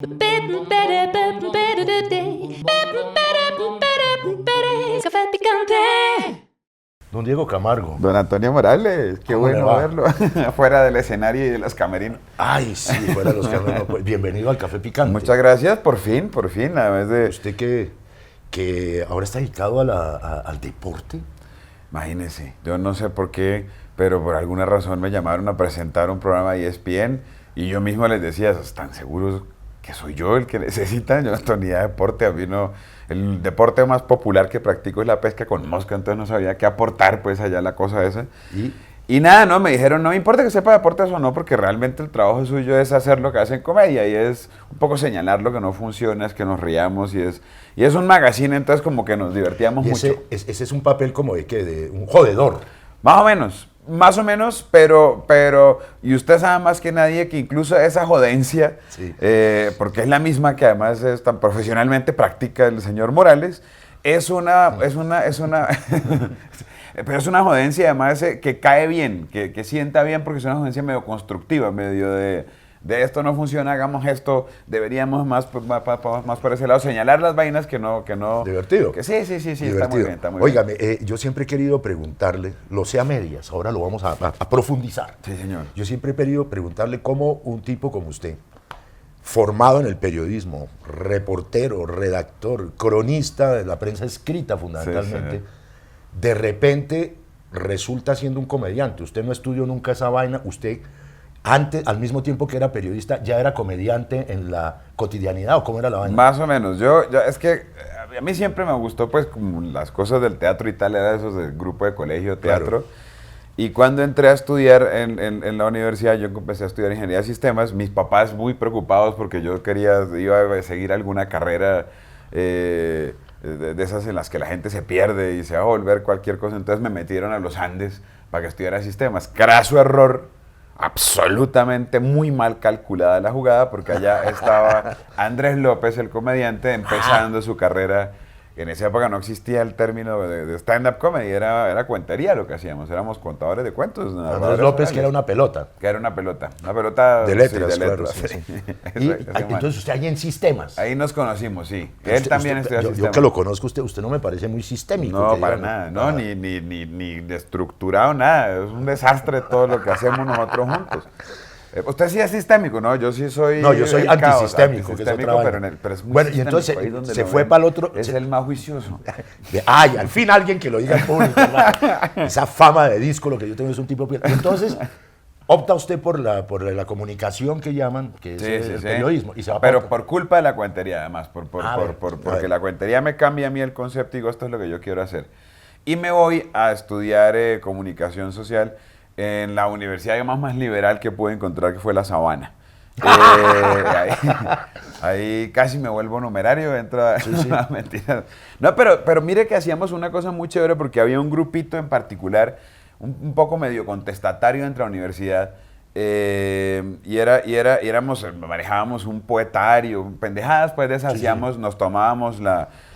Café picante. Don Diego Camargo. Don Antonio Morales, qué ¿Cómo le bueno va? verlo fuera del escenario y de los camerinos. Ay, sí, fuera los camerinos. Pues, bienvenido al Café Picante. Muchas gracias, por fin, además de... Usted que ahora está dedicado al deporte. Imagínese, yo no sé por qué, pero por alguna razón me llamaron a presentar un programa de ESPN y yo mismo les decía, ¿están seguros que soy yo el que necesitan? Yo no tengo ni idea de deporte, a mí no... El deporte más popular que practico es la pesca con mosca, entonces no sabía qué aportar pues allá la cosa esa. Y nada, no, me dijeron, no me importa que sepa deportes o no, porque realmente el trabajo suyo es hacer lo que hacen comedia y es un poco señalar lo que no funciona, es que nos riamos y es un magazine, entonces como que nos divertíamos Y mucho. ese es un papel como de un jodedor. Más o menos, pero, y usted sabe más que nadie que incluso esa jodencia, Sí. porque es la misma que además es tan profesionalmente practica el señor Morales, es una pero es una jodencia además que cae bien, que sienta bien porque es una jodencia medio constructiva, medio de esto no funciona, hagamos esto, deberíamos más por ese lado, señalar las vainas que no... Divertido. Que sí, Divertido. está muy bien, está muy Óigame, yo siempre he querido preguntarle, lo sé a medias, ahora lo vamos a profundizar. Sí, señor. Yo siempre he querido preguntarle cómo un tipo como usted, formado en el periodismo, reportero, redactor, cronista de la prensa escrita fundamentalmente, Sí. de repente resulta siendo un comediante. Usted no estudió nunca esa vaina, usted antes, al mismo tiempo que era periodista, ya era comediante en la cotidianidad, ¿o cómo era la vaina? Más o menos. Es que a mí siempre me gustó, pues, como las cosas del teatro y tal, era esos del grupo de colegio teatro. Claro. Y cuando entré a estudiar en la universidad, yo empecé a estudiar ingeniería de sistemas, mis papás muy preocupados porque yo iba a seguir alguna carrera de esas en las que la gente se pierde y se va a volver cualquier cosa. Entonces me metieron a los Andes para que estudiara sistemas. Craso error. Absolutamente muy mal calculada la jugada porque allá estaba Andrés López, el comediante, empezando su carrera. En esa época no existía el término de stand-up comedy, era cuentería lo que hacíamos, éramos contadores de cuentos. Andrés López, que era una pelota. Que era una pelota De letras, sí, de claro. letras, Sí, sí. sí. Entonces usted ahí en sistemas. Ahí nos conocimos, sí. Él también estudia yo sistemas. que lo conozco, usted no me parece muy sistémico. No, que para digamos. nada, no, ni estructurado, nada. Es un desastre todo lo que hacemos nosotros juntos. Usted sí es sistémico, ¿no? Yo sí soy... No, yo soy el caos, antisistémico, que es otra vaina. pero es muy Bueno, y sistémico, entonces ahí donde se lo fue ven, para el otro... Es el más juicioso. Ay, al fin alguien que lo diga en público. ¿verdad? Esa fama de disco, lo que yo tengo es un tipo... Y entonces opta usted por la comunicación que llaman, que es el periodismo. Y se va pero para- por culpa de la cuentería, además. A ver. Porque la cuentería me cambia a mí el concepto y digo, esto es lo que yo quiero hacer. Y me voy a estudiar comunicación social en la universidad más liberal que pude encontrar, que fue La Sabana. Ahí casi me vuelvo numerario, entro a... Sí, sí. No, mentira. No, pero mire que hacíamos una cosa muy chévere porque había un grupito en particular, un poco medio contestatario entre la universidad, manejábamos un poetario, pendejadas pues de esas, Sí, sí. hacíamos, nos tomábamos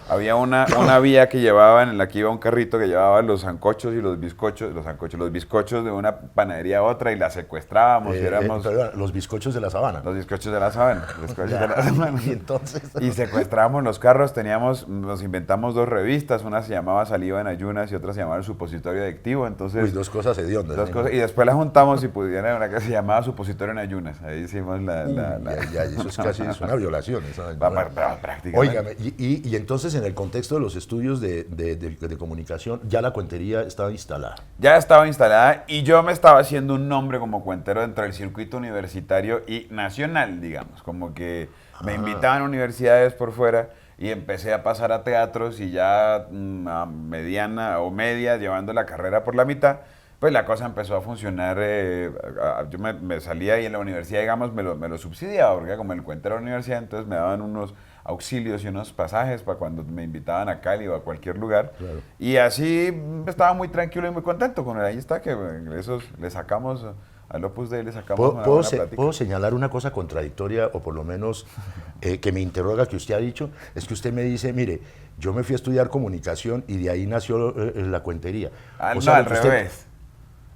había una vía que llevaban, en la que iba un carrito que llevaba los sancochos y los bizcochos de una panadería a otra y la secuestrábamos y éramos... perdón, los bizcochos de la sabana. Los bizcochos de la sabana. Y entonces... Y secuestramos los carros, nos inventamos 2 revistas, una se llamaba Saliva en Ayunas y otra se llamaba El Supositorio Adictivo, entonces... Uy, dos cosas hediondas. dos ¿eh? cosas, y después las juntamos y pudiera una que se llamaba Supositorio en Ayunas, ahí hicimos Ya, eso es casi es una violación. Esa, prácticamente. Óigame, y entonces en el contexto de los estudios de comunicación, ya la cuentería estaba instalada. Ya estaba instalada y yo me estaba haciendo un nombre como cuentero dentro del circuito universitario y nacional, digamos, como que me invitaban a universidades por fuera y empecé a pasar a teatros y ya a mediana o media, llevando la carrera por la mitad, pues la cosa empezó a funcionar. Yo me salía y en la universidad, digamos, me lo subsidiaba, porque como el cuentero de la universidad, entonces me daban unos auxilios y unos pasajes para cuando me invitaban a Cali o a cualquier lugar. Claro. Y así estaba muy tranquilo y muy contento con él. Ahí está, que esos le sacamos al Opus Dei, le sacamos una buena plática. ¿Puedo señalar una cosa contradictoria o por lo menos que me interroga que usted ha dicho? Es que usted me dice, mire, yo me fui a estudiar comunicación y de ahí nació la cuentería. No, O sea, al lo que usted- revés.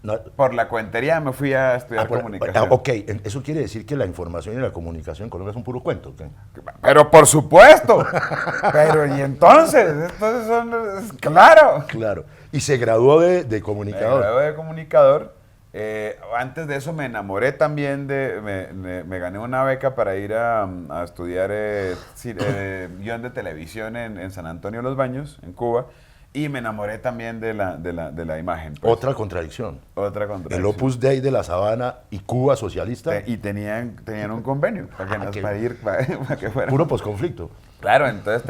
No. Por la cuentería me fui a estudiar comunicación. Ok, eso quiere decir que la información y la comunicación en Colombia es un puro cuento. ¿Okay? Pero por supuesto. Pero y entonces claro. Claro. Y se graduó de comunicador. Me gradué de comunicador. Antes de eso me enamoré también me gané una beca para ir a estudiar guión de televisión en San Antonio de los Baños, en Cuba. Y me enamoré también de la imagen. Pues. Otra contradicción. Otra contradicción. El Opus Dei de La Sabana y Cuba socialista. Y tenían un convenio para que fuera. Puro posconflicto. Claro, entonces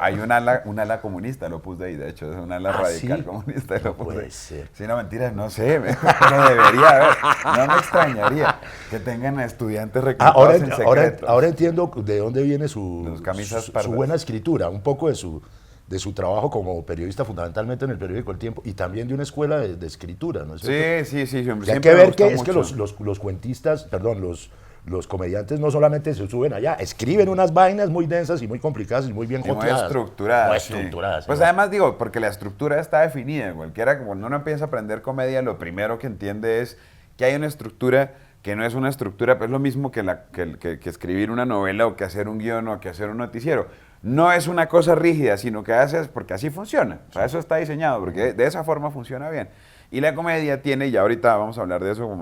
hay un ala comunista, el Opus Dei, de hecho, es un ala radical ¿sí? comunista del Opus Dei. Puede ser. Sí, no, mentiras, no sé, pero debería haber. No me extrañaría que tengan estudiantes reclutados en secreto. Ahora entiendo de dónde viene su buena escritura, un poco de su trabajo como periodista, fundamentalmente en el periódico El Tiempo, y también de una escuela de escritura, ¿no es cierto? Sí. Hay que ver que es que los cuentistas, perdón, los comediantes no solamente se suben allá, escriben unas vainas muy densas y muy complicadas y muy bien joteadas. Muy estructuradas. Muy estructuradas. Pues ¿no? además digo, porque la estructura está definida. Cuando uno empieza a aprender comedia, lo primero que entiende es que hay una estructura que no es una estructura, pues es lo mismo que escribir una novela o que hacer un guión o que hacer un noticiero. No es una cosa rígida, sino que haces porque así funciona. O sea, eso está diseñado, porque de esa forma funciona bien. Y la comedia tiene, y ahorita vamos a hablar de eso,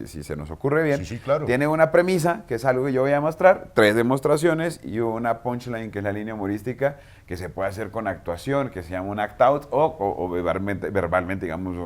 si se nos ocurre bien, sí, claro. Tiene una premisa, que es algo que yo voy a mostrar, 3 demostraciones y una punchline, que es la línea humorística, que se puede hacer con actuación, que se llama un act out, o verbalmente, digamos,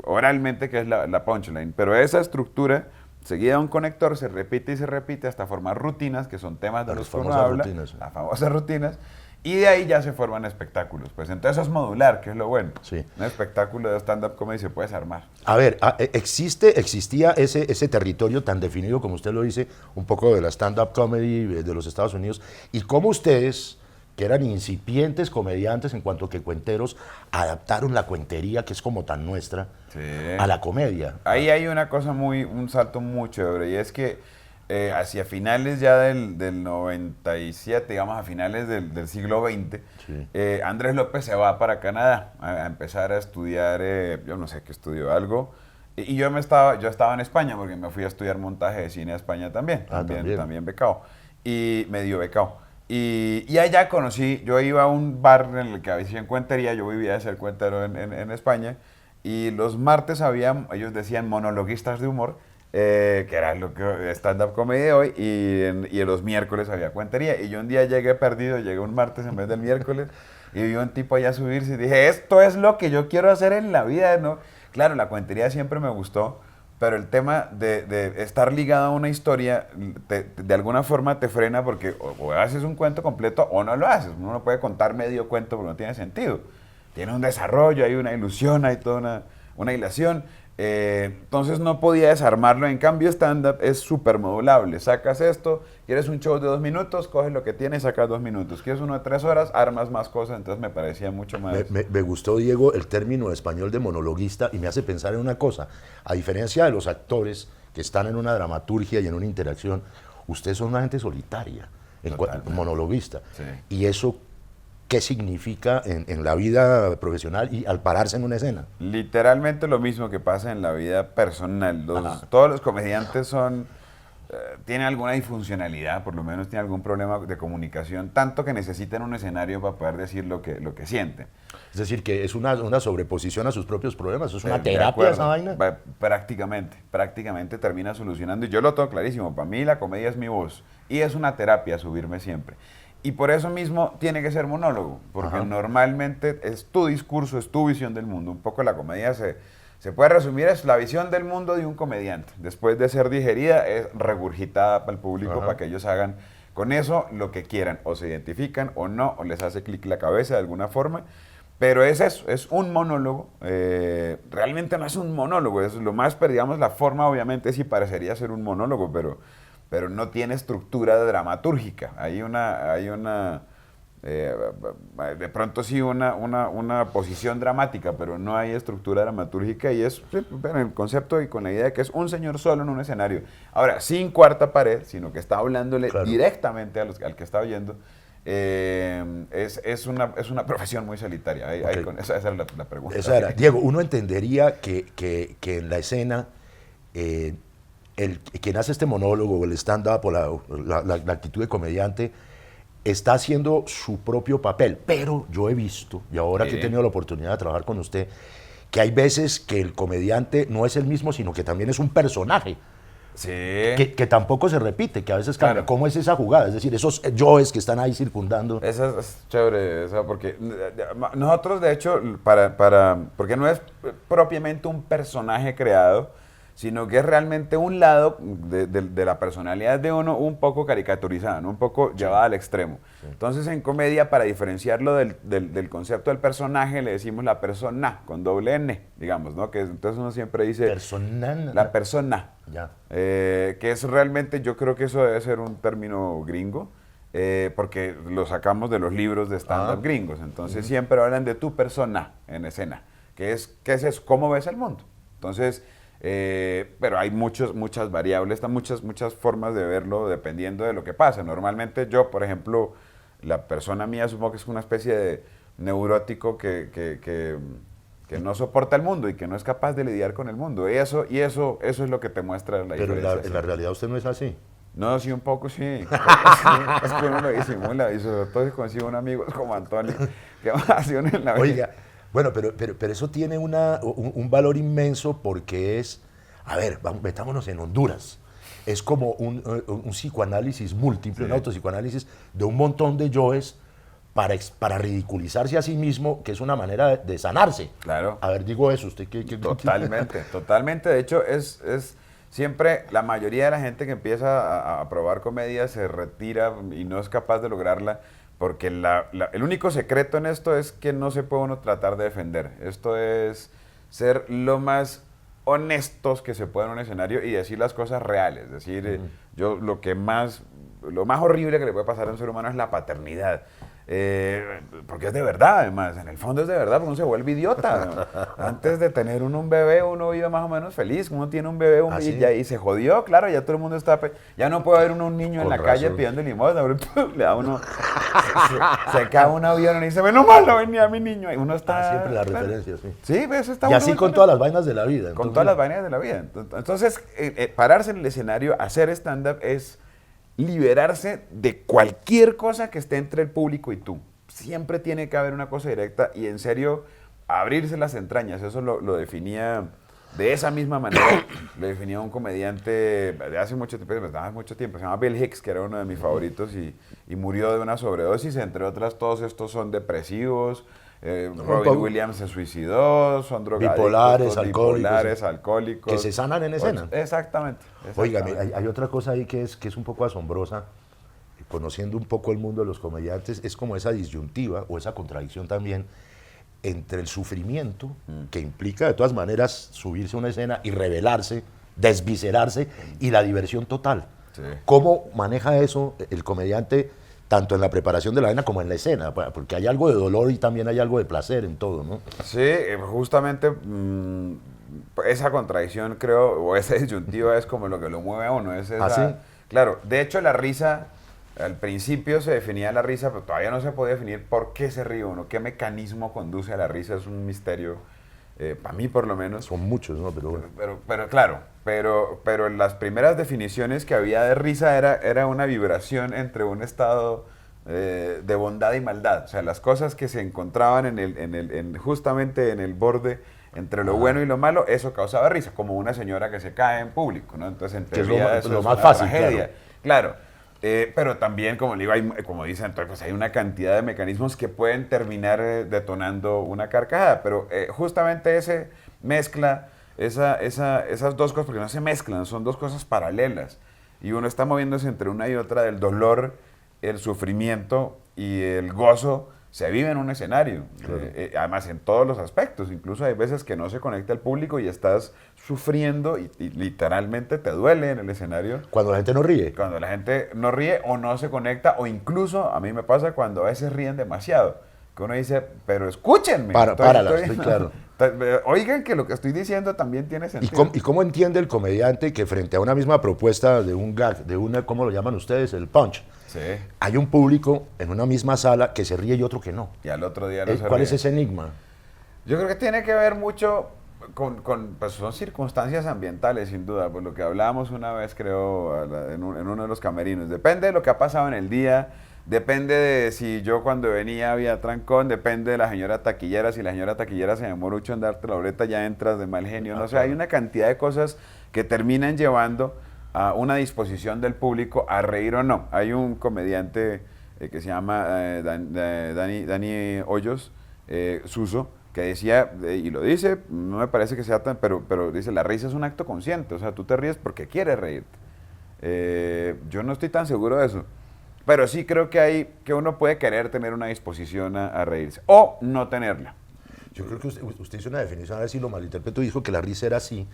oralmente, que es la punchline. Pero esa estructura, seguida de un conector, se repite y se repite hasta formar rutinas, que son temas de los que uno habla, las famosas rutinas, y de ahí ya se forman espectáculos. Pues entonces eso es modular, que es lo bueno. Sí. Un espectáculo de stand-up comedy se puede armar. A ver, existía ese territorio tan definido, como usted lo dice, un poco de la stand-up comedy de los Estados Unidos, y cómo ustedes, que eran incipientes comediantes en cuanto que cuenteros, adaptaron la cuentería, que es como tan nuestra, a la comedia. Ahí hay un salto muy chévere, y es que hacia finales ya del 97, digamos a finales del siglo XX, sí. Andrés López se va para Canadá a empezar a estudiar, yo no sé qué estudió, algo, y yo estaba en España porque me fui a estudiar montaje de cine a España también becado, y medio becado. Y allá yo iba a un bar en el que hacían cuentería, yo vivía de ser cuentero en España, y los martes ellos decían monologuistas de humor, que era lo que stand-up comedy de hoy, y los miércoles había cuentería. Y yo un día llegué un martes en vez del miércoles, y vi un tipo allá subirse y dije, esto es lo que yo quiero hacer en la vida, ¿no? Claro, la cuentería siempre me gustó, pero el tema de estar ligado a una historia, de alguna forma te frena porque o haces un cuento completo o no lo haces. Uno no puede contar medio cuento porque no tiene sentido. Tiene un desarrollo, hay una ilusión, hay toda una hilación. Entonces no podía desarmarlo. En cambio, stand-up es súper modulable. Sacas esto, quieres un show de 2 minutos, coges lo que tienes, sacas 2 minutos. Quieres uno de 3 horas, armas más cosas. Entonces me parecía mucho más... Me gustó, Diego, el término español de monologuista, y me hace pensar en una cosa. A diferencia de los actores que están en una dramaturgia y en una interacción, ustedes son una gente solitaria, monologuista. Sí. Y eso, ¿qué significa en la vida profesional y al pararse en una escena? Literalmente lo mismo que pasa en la vida personal. Todos los comediantes tienen alguna disfuncionalidad, por lo menos tienen algún problema de comunicación, tanto que necesitan un escenario para poder decir lo que sienten. Es decir, que es una sobreposición a sus propios problemas, es una terapia esa vaina. Prácticamente termina solucionando, y yo lo tengo clarísimo, para mí la comedia es mi voz, y es una terapia subirme siempre. Y por eso mismo tiene que ser monólogo, porque normalmente es tu discurso, es tu visión del mundo. Un poco la comedia se puede resumir, es la visión del mundo de un comediante. Después de ser digerida, es regurgitada para el público, para que ellos hagan con eso lo que quieran. O se identifican o no, o les hace clic la cabeza de alguna forma. Pero es eso, es un monólogo. Realmente no es un monólogo, es lo más, digamos, la forma obviamente sí parecería ser un monólogo, pero no tiene estructura dramatúrgica. Hay una de pronto sí una posición dramática, pero no hay estructura dramatúrgica, y es en el concepto y con la idea de que es un señor solo en un escenario. Ahora, sin cuarta pared, sino que está hablándole directamente al que está oyendo. es una profesión muy solitaria. Ok. Esa era la pregunta. Esa era. Diego, uno entendería que en la escena quien hace este monólogo, el stand-up o la actitud de comediante, está haciendo su propio papel. Pero yo he visto, y ahora que he tenido la oportunidad de trabajar con usted, que hay veces que el comediante no es el mismo, sino que también es un personaje. Sí. Que tampoco se repite, que a veces cambia. Claro. ¿Cómo es esa jugada? Es decir, esos yoes que están ahí circundando. Esa es chévere, porque nosotros, de hecho, porque no es propiamente un personaje creado, sino que es realmente un lado de la personalidad de uno un poco caricaturizada, ¿no? Un poco llevada al extremo. Sí. Entonces, en comedia, para diferenciarlo del concepto del personaje, le decimos la persona, con doble N, digamos, ¿no? Que entonces uno siempre dice... La persona. Ya. Que es realmente, yo creo que eso debe ser un término gringo, porque lo sacamos de los libros de stand-up gringos. Entonces, siempre hablan de tu persona en escena, ¿qué es eso? ¿Cómo ves el mundo? Entonces... pero hay muchas variables, muchas formas de verlo dependiendo de lo que pasa. Normalmente yo, por ejemplo, la persona mía supongo que es una especie de neurótico que no soporta el mundo y que no es capaz de lidiar con el mundo. Y eso es lo que te muestra la diferencia. Pero en la realidad usted no es así. No, sí, un poco sí. Es que uno lo disimula y sobre todo si consigue un amigo como Antonio, que va a hacer en la vida. Oiga, bueno, pero eso tiene un valor inmenso porque es, a ver, metámonos en Honduras, es como un psicoanálisis múltiple, un autopsicoanálisis de un montón de yoes para ridiculizarse a sí mismo, que es una manera de sanarse. Claro. A ver, digo eso, ¿usted qué? Totalmente. De hecho, es siempre la mayoría de la gente que empieza a probar comedia se retira y no es capaz de lograrla. Porque el único secreto en esto es que no se puede uno tratar de defender. Esto es ser lo más honestos que se pueda en un escenario y decir las cosas reales. Es decir, yo lo más horrible que le puede pasar a un ser humano es la paternidad. Porque es de verdad, además, en el fondo es de verdad, porque uno se vuelve idiota. Antes de tener un bebé, uno vive más o menos feliz. Uno tiene un bebé y se jodió, claro, ya todo el mundo está... Ya no puede haber un niño en la calle pidiendo limosna, le da uno... se cae un avión y dice, menos mal no venía mi niño. Y uno está... siempre la referencia, sí. Sí, eso está... Y así con todas las vainas de la vida. Con todas las vainas de la vida. Entonces, pararse en el escenario, hacer stand-up es... liberarse de cualquier cosa que esté entre el público y tú. Siempre tiene que haber una cosa directa y en serio abrirse las entrañas. Eso lo definía de esa misma manera. Lo definía un comediante de hace mucho tiempo, se llama Bill Hicks, que era uno de mis favoritos y murió de una sobredosis. Entre otras, todos estos son depresivos. Robin Williams se suicidó, son drogadictos, bipolares, alcohólicos. Que se sanan en escena. Exactamente. Oiga, hay otra cosa ahí que es un poco asombrosa, conociendo un poco el mundo de los comediantes, es como esa disyuntiva o esa contradicción también entre el sufrimiento, que implica de todas maneras subirse a una escena y rebelarse, desviscerarse, y la diversión total. Sí. ¿Cómo maneja eso el comediante, tanto en la preparación de la vaina como en la escena? Porque hay algo de dolor y también hay algo de placer en todo, ¿no? Sí, justamente esa contradicción, creo, o esa disyuntiva es como lo que lo mueve a uno. Es esa, ¿sí? Claro, de hecho la risa, al principio se definía la risa, pero todavía no se podía definir por qué se ríe uno, qué mecanismo conduce a la risa, es un misterio, para mí por lo menos. Son muchos, ¿no? Pero claro, pero las primeras definiciones que había de risa era una vibración entre un estado de bondad y maldad. O sea, las cosas que se encontraban justamente en el borde entre lo bueno y lo malo, eso causaba risa, como una señora que se cae en público, ¿no? Entonces, en teoría, eso lo es más una fácil, tragedia. Claro. Pero también, como le digo, como dicen, pues hay una cantidad de mecanismos que pueden terminar detonando una carcajada, pero justamente ese mezcla esas dos cosas, porque no se mezclan, son dos cosas paralelas, y uno está moviéndose entre una y otra, del dolor, el sufrimiento y el gozo, se vive en un escenario, claro. Además en todos los aspectos, incluso hay veces que no se conecta el público y estás sufriendo y literalmente te duele en el escenario. Cuando la gente no ríe. Cuando la gente no ríe o no se conecta, o incluso a mí me pasa cuando a veces ríen demasiado, que uno dice, pero escúchenme. Estoy claro. Oigan que lo que estoy diciendo también tiene sentido. ¿Y cómo entiende el comediante que frente a una misma propuesta de un gag, de una, ¿cómo lo llaman ustedes? El punch. Sí. Hay un público en una misma sala que se ríe y otro que no. Y al otro día no se ¿Cuál ríe. es ese enigma? Yo creo que tiene que ver mucho pues son circunstancias ambientales, sin duda, por lo que hablábamos una vez, creo, en uno de los camerinos. Depende de lo que ha pasado en el día, depende de si yo cuando venía había trancón, depende de la señora taquillera, si la señora taquillera se demoró mucho en darte la boleta, ya entras de mal genio, no sé, hay una cantidad de cosas que terminan llevando a una disposición del público a reír o no. Hay un comediante que se llama Dani Hoyos, Suso, que decía, y lo dice, no me parece que sea tan, pero dice, la risa es un acto consciente, o sea, tú te ríes porque quieres reírte. Yo no estoy tan seguro de eso, pero sí creo que uno puede querer tener una disposición a reírse, o no tenerla. Yo creo que usted hizo una definición, a ver si lo malinterpreto, dijo que la risa era así.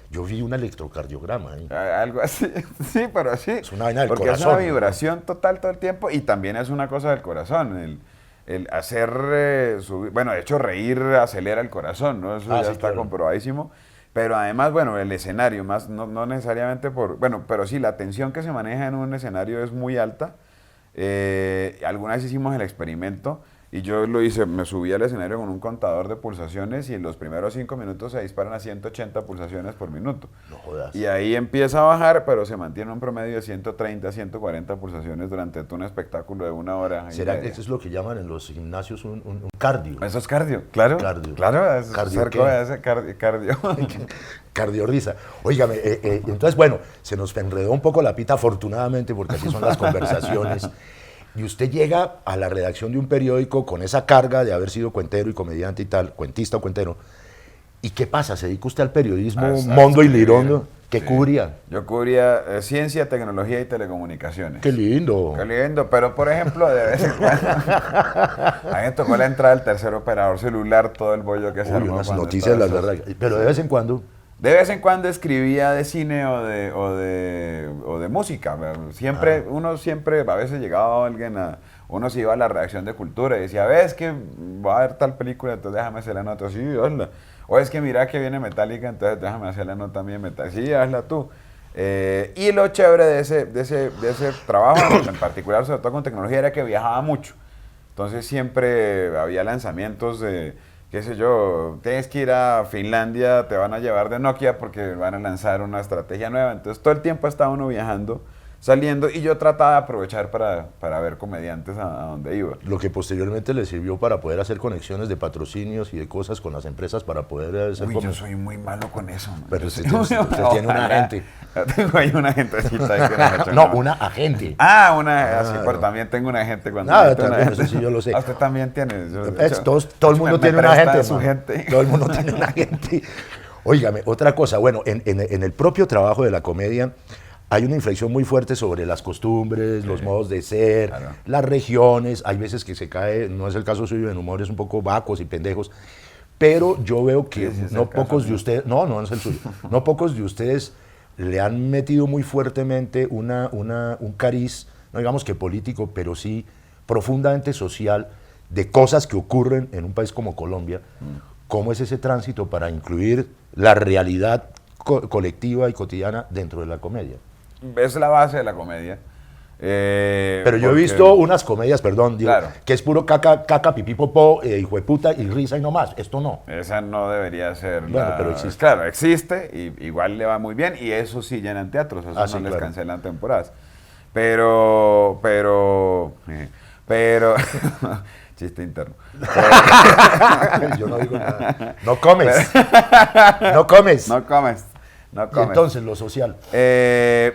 Yo vi un electrocardiograma ahí. Algo así, sí, pero sí. Es una vaina del porque corazón. Es una vibración total todo el tiempo y también es una cosa del corazón. El hacer, bueno, de hecho reír acelera el corazón, ¿no? Eso ya sí, está claro. comprobadísimo. Pero además, bueno, el escenario, más no necesariamente bueno, pero sí, la tensión que se maneja en un escenario es muy alta. Alguna vez hicimos el experimento y yo lo hice, me subí al escenario con un contador de pulsaciones y en los primeros 5 minutos se disparan a 180 pulsaciones por minuto. No jodas. Y ahí empieza a bajar, pero se mantiene un promedio de 130, 140 pulsaciones durante todo un espectáculo de 1 hora. ¿Será que eso es lo que llaman en los gimnasios un cardio? Eso es cardio, claro. Cardio. Claro, es ¿Cardio cerca qué? de ese cardio. Cardiorrisa. Óigame, entonces, bueno, se nos enredó un poco la pita, afortunadamente, porque así son las conversaciones. Y usted llega a la redacción de un periódico con esa carga de haber sido cuentero y comediante y tal, cuentista o cuentero. ¿Y qué pasa? ¿Se dedica usted al periodismo mondo y lirondo? ¿Qué cubría? Yo cubría ciencia, tecnología y telecomunicaciones. ¡Qué lindo! Qué lindo, pero por ejemplo, de vez en cuando, a mí me tocó la entrada del tercer operador celular, todo el bollo que se Uy, armó. unas cuando noticias, estaba las eso. verdad. Pero de vez en cuando. De vez en cuando escribía de cine o de música. Siempre, uno siempre, a veces llegaba alguien uno se iba a la redacción de cultura y decía, ves que va a haber tal película, entonces déjame hacer la nota, sí, hazla. O es que mira que viene Metallica, entonces déjame hacer la nota también Metallica, sí, hazla tú. Y lo chévere de ese trabajo, en particular, sobre todo con tecnología, era que viajaba mucho. Entonces siempre había lanzamientos de, qué sé yo, tienes que ir a Finlandia, te van a llevar de Nokia porque van a lanzar una estrategia nueva. Entonces todo el tiempo estaba uno viajando, saliendo, y yo trataba de aprovechar para ver comediantes a donde iba. Lo que posteriormente le sirvió para poder hacer conexiones de patrocinios y de cosas con las empresas para poder hacer Uy, yo soy muy malo con eso, man. Pero usted tiene una agente. Tengo ahí una agentecita ahí que me echa No, una- una agente. así, pero no. también tengo una gente cuando... Nada, necesito una también, gente. eso sí yo lo sé. Usted también tiene. Todo el mundo tiene una agente, su man. gente. Todo el mundo tiene una agente. Óigame, otra cosa, bueno, en el propio trabajo de la comedia hay una inflexión muy fuerte sobre las costumbres, los modos de ser, claro. las regiones. Hay veces que se cae, no es el caso suyo, en humores un poco vacos y pendejos, pero yo veo que Sí, es no el caso pocos de mío. ustedes, no es el suyo, no pocos de ustedes le han metido muy fuertemente un cariz, no digamos que político, pero sí profundamente social, de cosas que ocurren en un país como Colombia. ¿Cómo es ese tránsito para incluir la realidad colectiva y cotidiana dentro de la comedia? Es la base de la comedia. Pero yo he porque- visto unas comedias, perdón, digo, Claro. que es puro caca, pipí, popó, hijo de puta y risa y no más. Esto no. Esa no debería ser. Bueno, pero existe. Claro, existe y igual le va muy bien y eso sí llenan teatros, eso no Sí, les claro. cancelan temporadas. Pero, chiste interno. Yo no digo nada. No comes. No comes. No comes, no Y comes. entonces, lo social.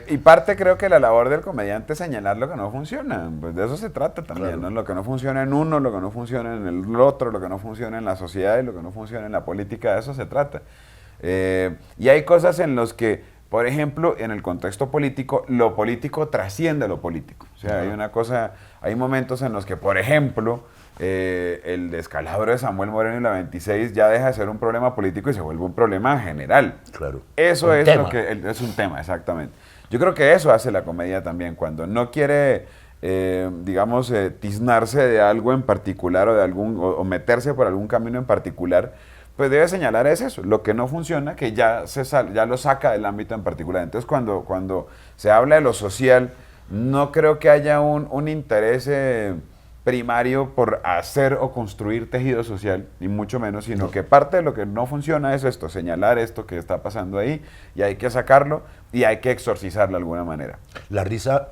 Y parte creo que la labor del comediante es señalar lo que no funciona, pues de eso se trata también, Claro. ¿no? Lo que no funciona en uno, lo que no funciona en el otro, lo que no funciona en la sociedad y lo que no funciona en la política, de eso se trata. Y hay cosas en las que, por ejemplo, en el contexto político, lo político trasciende lo político. O sea, hay momentos en los que, por ejemplo, el descalabro de Samuel Moreno y la 26 ya deja de ser un problema político y se vuelve un problema general. Claro. Eso Un es tema. lo que es un tema, exactamente. Yo creo que eso hace la comedia también, cuando no quiere, tiznarse de algo en particular o meterse por algún camino en particular, pues debe señalar eso, lo que no funciona, que ya lo saca del ámbito en particular. Entonces, cuando se habla de lo social, no creo que haya un interés primario por hacer o construir tejido social, ni mucho menos, sino que parte de lo que no funciona es esto, señalar esto que está pasando ahí, y hay que sacarlo, y hay que exorcizarlo de alguna manera. La risa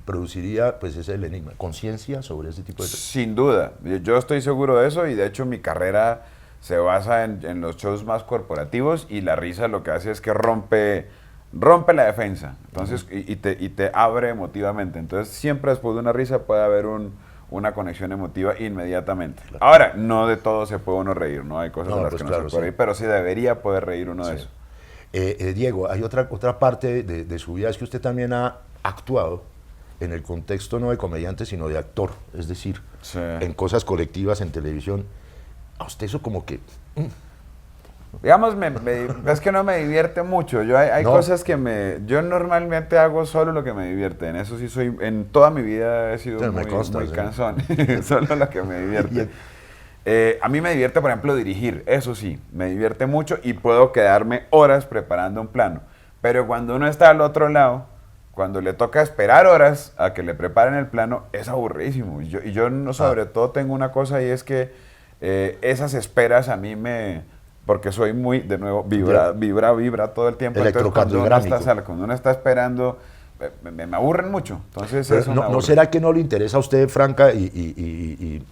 produciría, pues ese es el enigma, conciencia sobre ese tipo de... Sin duda, yo estoy seguro de eso, y de hecho mi carrera se basa en los shows más corporativos, y la risa lo que hace es que rompe la defensa, entonces, y te abre emotivamente. Entonces siempre después de una risa puede haber una conexión emotiva inmediatamente. Claro. Ahora, no de todo se puede uno reír, ¿no? Hay cosas de las que no se puede reír, pero sí debería poder reír uno de eso. Diego, hay otra parte de su vida, es que usted también ha actuado en el contexto no de comediante, sino de actor, es decir, en cosas colectivas, en televisión. A usted eso como que... Digamos, es que no me divierte mucho. Hay cosas que yo normalmente hago solo lo que me divierte. En eso sí soy, en toda mi vida he sido muy cansón. Solo lo que me divierte. A mí me divierte, por ejemplo, dirigir. Eso sí, me divierte mucho y puedo quedarme horas preparando un plano. Pero cuando uno está al otro lado, cuando le toca esperar horas a que le preparen el plano, es aburridísimo. Y yo sobre todo tengo una cosa, y es que esas esperas a mí porque soy muy, de nuevo, vibra todo el tiempo. Entonces, cuando uno está esperando, me aburren mucho. Entonces, eso ¿No será que no le interesa a usted, franca y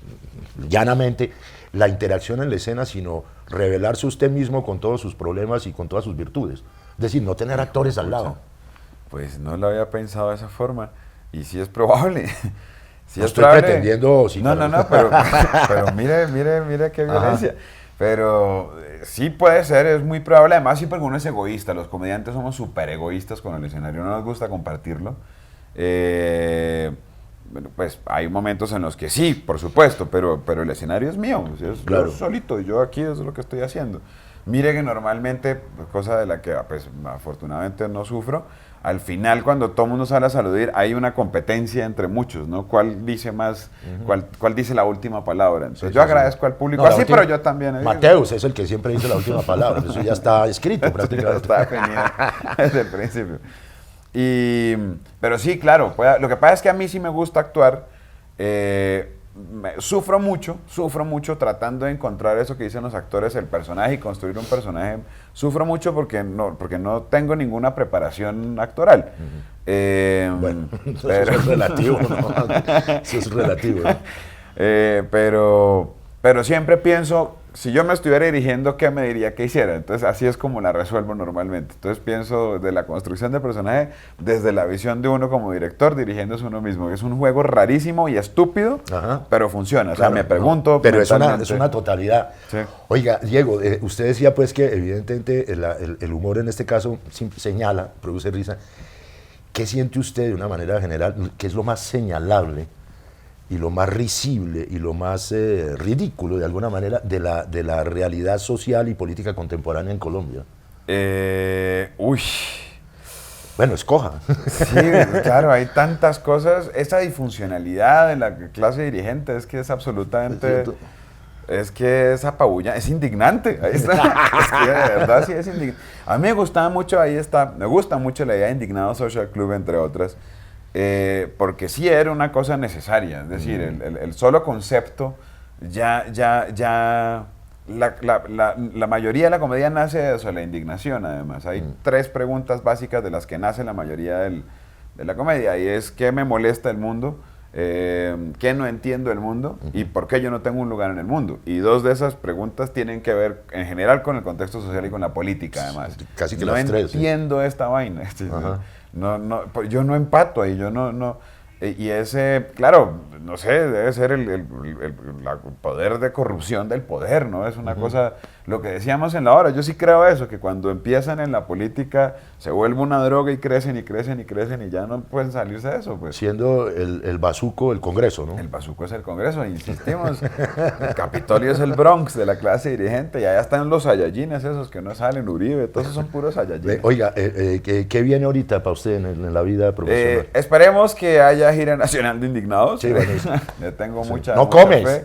llanamente, la interacción en la escena, sino revelarse usted mismo con todos sus problemas y con todas sus virtudes? Es decir, no tener actores al lado. Pues no lo había pensado de esa forma. Y sí es probable. No estoy pretendiendo... No, pero mire qué violencia. Ajá. Pero sí puede ser, es muy probable. Además, sí, porque uno es egoísta. Los comediantes somos súper egoístas con el escenario. No nos gusta compartirlo. Bueno, pues hay momentos en los que sí, por supuesto, pero el escenario es mío. Claro. Yo solito, yo aquí es lo que estoy haciendo. Mire que normalmente, cosa de la que pues, afortunadamente no sufro, al final cuando todo el mundo sale a saludar hay una competencia entre muchos, ¿no? ¿Cuál dice más, cuál dice la última palabra? Entonces yo agradezco al público, así, pero yo también. Mateus es el que siempre dice la última palabra, eso ya está escrito prácticamente. Ya está definido desde el principio. Pero sí, claro, lo que pasa es que a mí sí me gusta actuar. Sufro mucho tratando de encontrar eso que dicen los actores, el personaje, y construir un personaje. Sufro mucho porque no tengo ninguna preparación actoral. Bueno, eso es relativo, ¿no? Eso es relativo, ¿no? Pero siempre pienso, si yo me estuviera dirigiendo, ¿qué me diría que hiciera? Entonces así es como la resuelvo normalmente. Entonces pienso de la construcción de personaje desde la visión de uno como director, dirigiéndose uno mismo. Es un juego rarísimo y estúpido, pero funciona. Claro, o sea, me pregunto... Pero es una totalidad. Sí. Oiga, Diego, usted decía pues que evidentemente el humor en este caso señala, produce risa. ¿Qué siente usted de una manera general? ¿Qué es lo más señalable y lo más risible y lo más ridículo, de alguna manera, de la realidad social y política contemporánea en Colombia? Bueno, escoja. Sí, claro, hay tantas cosas. Esa disfuncionalidad de la clase dirigente es que es absolutamente... Es que es apabullante, es indignante. Ahí está. Es que de verdad sí es indignante. A mí me gusta mucho la idea de Indignado Social Club, entre otras. Porque sí era una cosa necesaria, es decir, el solo concepto la mayoría de la comedia nace de eso, la indignación. Además hay 3 preguntas básicas de las que nace la mayoría de la comedia, y es: ¿qué me molesta el mundo? ¿Qué no entiendo del mundo? ¿Y por qué yo no tengo un lugar en el mundo? Y 2 de esas preguntas tienen que ver en general con el contexto social y con la política, además. Casi que las 3. No entiendo esta vaina. Yo no empato ahí, y ese, claro, no sé, debe ser el poder de corrupción del poder, ¿no? Es una cosa, lo que decíamos en la hora, yo sí creo eso, que cuando empiezan en la política se vuelve una droga y crecen y ya no pueden salirse de eso, pues. Siendo el bazuco el Congreso, ¿no? El bazuco es el Congreso, insistimos. El Capitolio es el Bronx de la clase dirigente, y allá están los Saiyajines esos que no salen, Uribe, todos esos son puros Saiyajines. Oiga, ¿qué viene ahorita para usted en la vida profesional? Esperemos que haya gira nacional de Indignados. Sí, bueno, Le tengo mucha comes. fe.